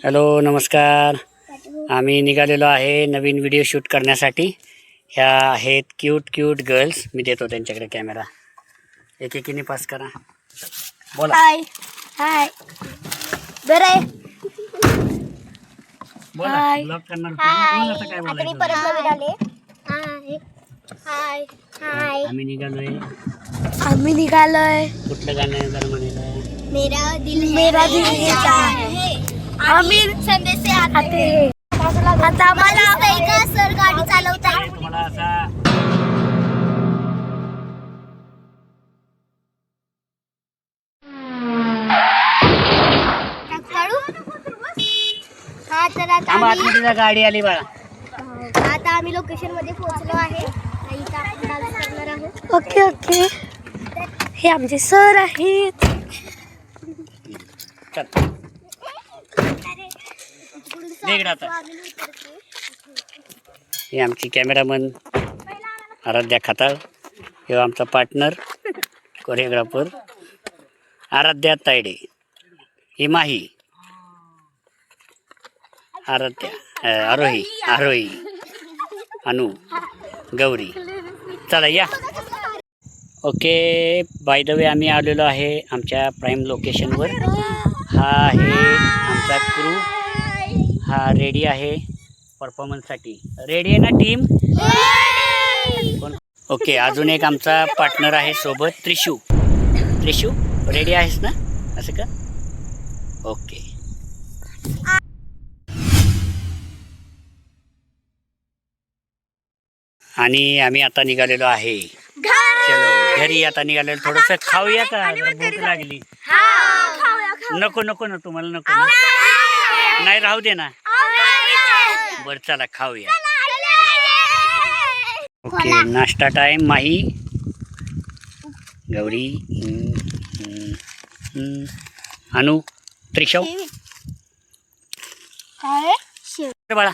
Hello नमस्कार. आम्ही निघालेलो आहे नवीन व्हिडिओ शूट करण्यासाठी. ह्या आहेत क्यूट क्यूट गर्ल्स. मी देतो त्यांच्याकडे कॅमेरा. एकेकीने पास करा. बोला. हाय हाय बरे बोला. ब्लॉग करणार होते ना, बोल आता काय आता मी बोलायचं. परत नवीन आले. हाय हाय हाय आम्ही निघालोय. कुठलं गाणं आहे जरा म्हणायला. मेरा दिल कहता है आम्ही संदेश से आते हैं. आता आम्हाला का सर गाडी चालवतात. तुम्हाला असा हा तर आता आतमध्ये गाडी आली बाळा. आम्ही लोकेशन मध्ये पोहोचलो आहे. इथं आपण डान्स करणार आहोत. Okay okay. हे आमचे सर आहेत. चल इकडे आता. हे आमची कॅमेरामन आराध्या खताळ. हे आमचा पार्टनर कोरिओग्राफर आराध्या तायडे. ही माही आराध्या आरोही अनु गौरी. चला या. ओके बाय द वे आम्ही आलेलो आहे आमच्या प्राईम लोकेशनवर. हा आहे आमचा क्रू. हा रेडी आहे परफॉर्मन्ससाठी. रेडी आहे ना टीम. ओके अजून एक आमचा पार्टनर आहे सोबत त्रिशू. रेडी आहेस ना असं का. ओके आणि आम्ही आता निघालेलो आहे. चलो घरी आता निघालेलो. थोडंसं खाऊया का, जरा भूक लागली. नको नको ना तुम्हाला नको ना. नाही राहू दे ना. बरं चला खाऊया. ओके नाश्ता टाइम. माही गौरी अनु त्रिशव बाळा.